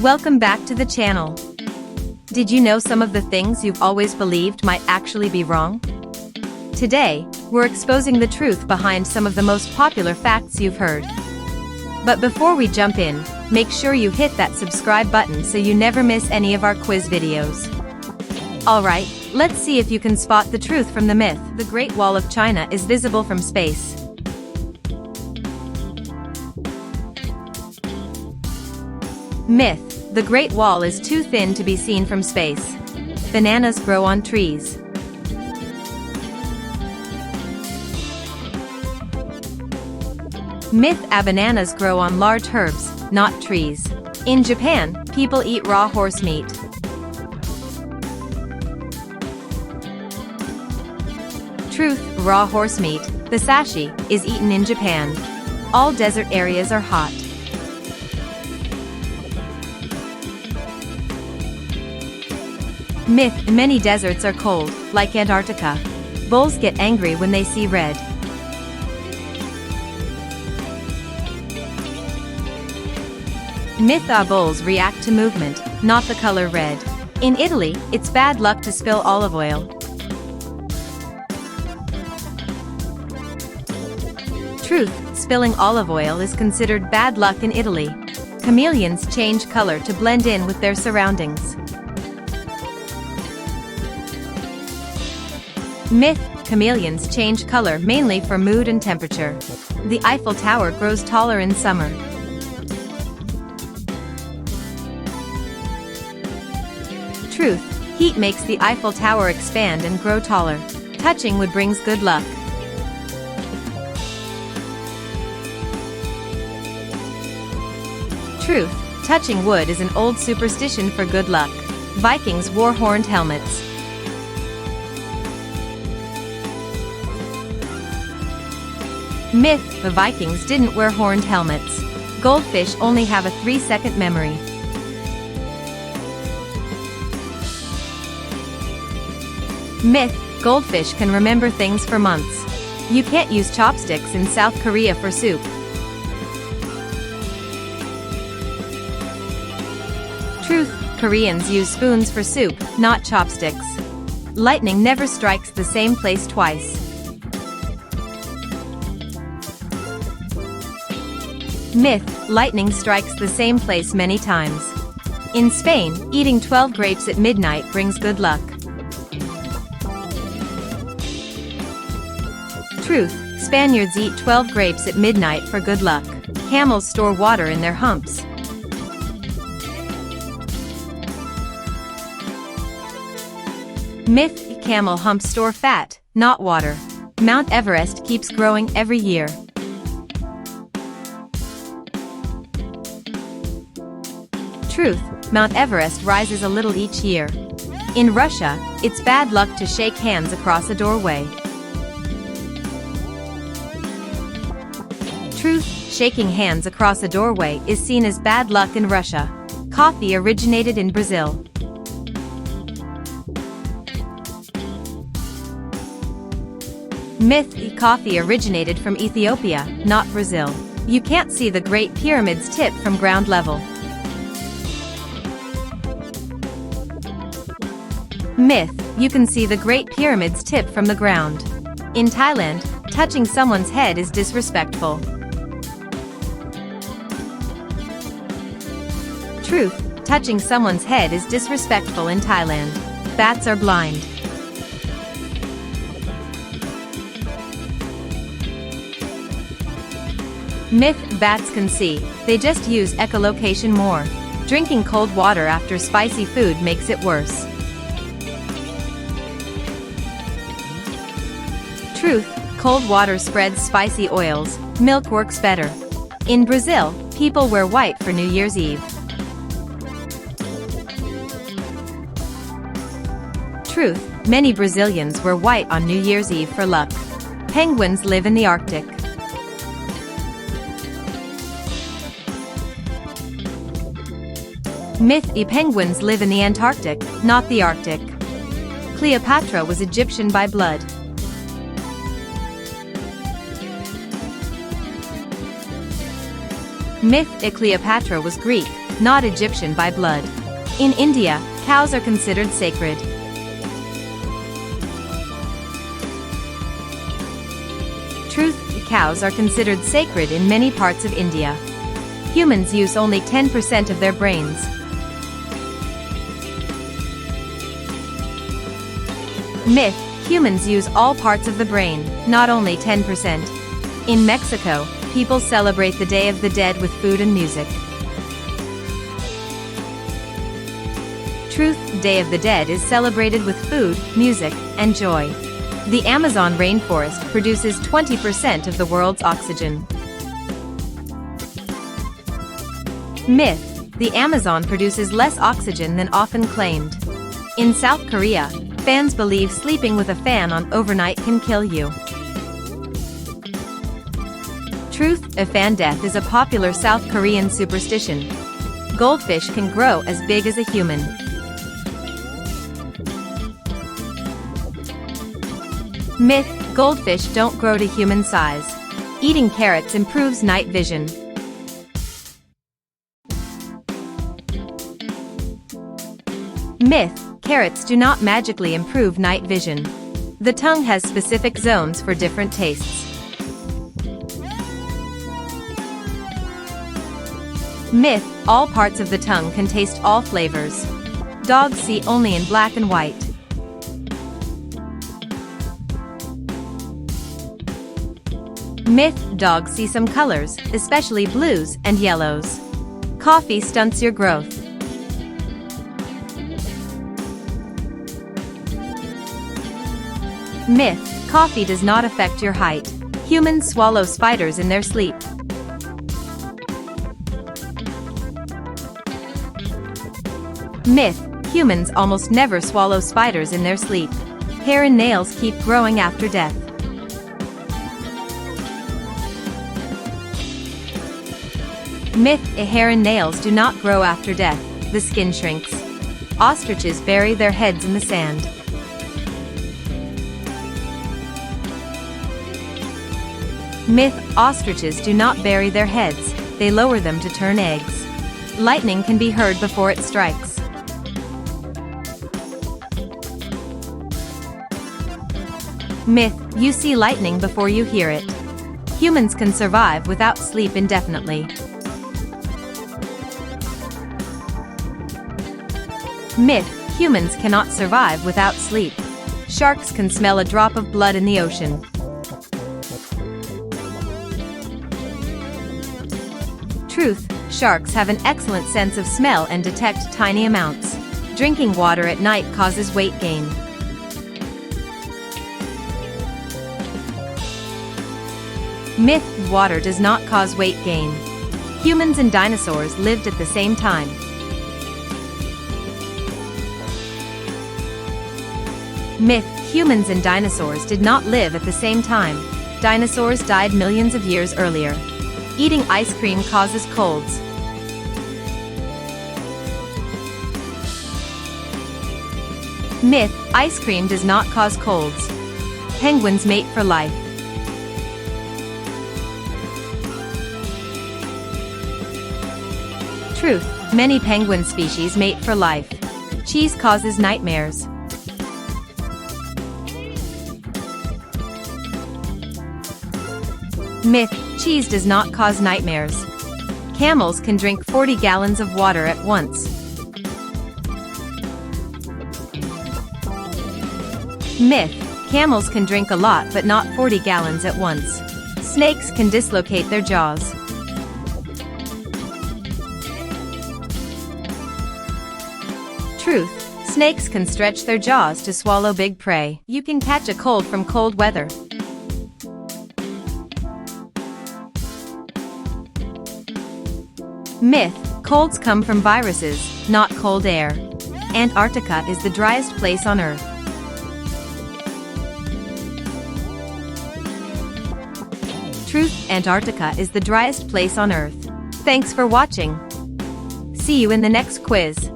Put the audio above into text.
Welcome back to the channel. Did you know some of the things you've always believed might actually be wrong? Today, we're exposing the truth behind some of the most popular facts you've heard. But before we jump in, make sure you hit that subscribe button so you never miss any of our quiz videos. Alright, let's see if you can spot the truth from the myth. The Great Wall of China is visible from space. Myth: the Great Wall is too thin to be seen from space. Bananas grow on trees. Myth: bananas grow on large herbs, not trees. In Japan, people eat raw horse meat. Truth: raw horse meat, the sashi, is eaten in Japan. All desert areas are hot. Myth: many deserts are cold, like Antarctica. Bulls get angry when they see red. Myth: bulls react to movement, not the color red. In Italy, it's bad luck to spill olive oil. Truth: spilling olive oil is considered bad luck in Italy. Chameleons change color to blend in with their surroundings. Myth: chameleons change color mainly for mood and temperature. The Eiffel Tower grows taller in summer. Truth: heat makes the Eiffel Tower expand and grow taller. Touching wood brings good luck. Truth: touching wood is an old superstition for good luck. Vikings wore horned helmets. Myth: the Vikings didn't wear horned helmets. Goldfish only have a 3-second memory. Myth: goldfish can remember things for months. You can't use chopsticks in South Korea for soup. Truth: Koreans use spoons for soup, not chopsticks. Lightning never strikes the same place twice. Myth: lightning strikes the same place many times. In Spain, eating 12 grapes at midnight brings good luck. Truth: Spaniards eat 12 grapes at midnight for good luck. Camels store water in their humps. Myth: camel humps store fat, not water. Mount Everest keeps growing every year. Truth: Mount Everest rises a little each year. In Russia, it's bad luck to shake hands across a doorway. Truth: shaking hands across a doorway is seen as bad luck in Russia. Coffee originated in Brazil. Myth: coffee originated from Ethiopia, not Brazil. You can't see the Great Pyramid's tip from ground level. Myth: you can see the Great Pyramid's tip from the ground. In Thailand, touching someone's head is disrespectful. Truth: touching someone's head is disrespectful in Thailand. Bats are blind. Myth: bats can see, they just use echolocation more. Drinking cold water after spicy food makes it worse. Truth: cold water spreads spicy oils, milk works better. In Brazil, people wear white for New Year's Eve. Truth: many Brazilians wear white on New Year's Eve for luck. Penguins live in the Arctic. Myth: penguins live in the Antarctic, not the Arctic. Cleopatra was Egyptian by blood. Myth: Cleopatra was Greek, not Egyptian by blood. In India, cows are considered sacred. Truth, cows are considered sacred in many parts of India. Humans use only 10% of their brains. Myth, humans use all parts of the brain, not only 10%. In Mexico, people celebrate the Day of the Dead with food and music. Truth, Day of the Dead is celebrated with food, music, and joy. The Amazon rainforest produces 20% of the world's oxygen. Myth, the Amazon produces less oxygen than often claimed. In South Korea, fans believe sleeping with a fan on overnight can kill you. Truth, a fan death is a popular South Korean superstition. Goldfish can grow as big as a human. Myth, goldfish don't grow to human size. Eating carrots improves night vision. Myth, carrots do not magically improve night vision. The tongue has specific zones for different tastes. Myth, all parts of the tongue can taste all flavors. Dogs see only in black and white. Myth, dogs see some colors, especially blues and yellows. Coffee stunts your growth. Myth, coffee does not affect your height. Humans swallow spiders in their sleep. Myth, humans almost never swallow spiders in their sleep. Hair and nails keep growing after death. Myth, hair and nails do not grow after death, the skin shrinks. Ostriches bury their heads in the sand. Myth, ostriches do not bury their heads, they lower them to turn eggs. Lightning can be heard before it strikes. Myth, you see lightning before you hear it. Humans can survive without sleep indefinitely. Myth, humans cannot survive without sleep. Sharks can smell a drop of blood in the ocean. Truth, sharks have an excellent sense of smell and detect tiny amounts. Drinking water at night causes weight gain. Myth, water does not cause weight gain. Humans and dinosaurs lived at the same time. Myth, humans and dinosaurs did not live at the same time. Dinosaurs died millions of years earlier. Eating ice cream causes colds. Myth, ice cream does not cause colds. Penguins mate for life. Truth, many penguin species mate for life. Cheese causes nightmares. Myth, cheese does not cause nightmares. Camels can drink 40 gallons of water at once. Myth, camels can drink a lot but not 40 gallons at once. Snakes can dislocate their jaws. Truth, snakes can stretch their jaws to swallow big prey. You can catch a cold from cold weather. Myth, colds come from viruses, not cold air. Antarctica is the driest place on Earth. Truth, Antarctica is the driest place on Earth. Thanks for watching. See you in the next quiz.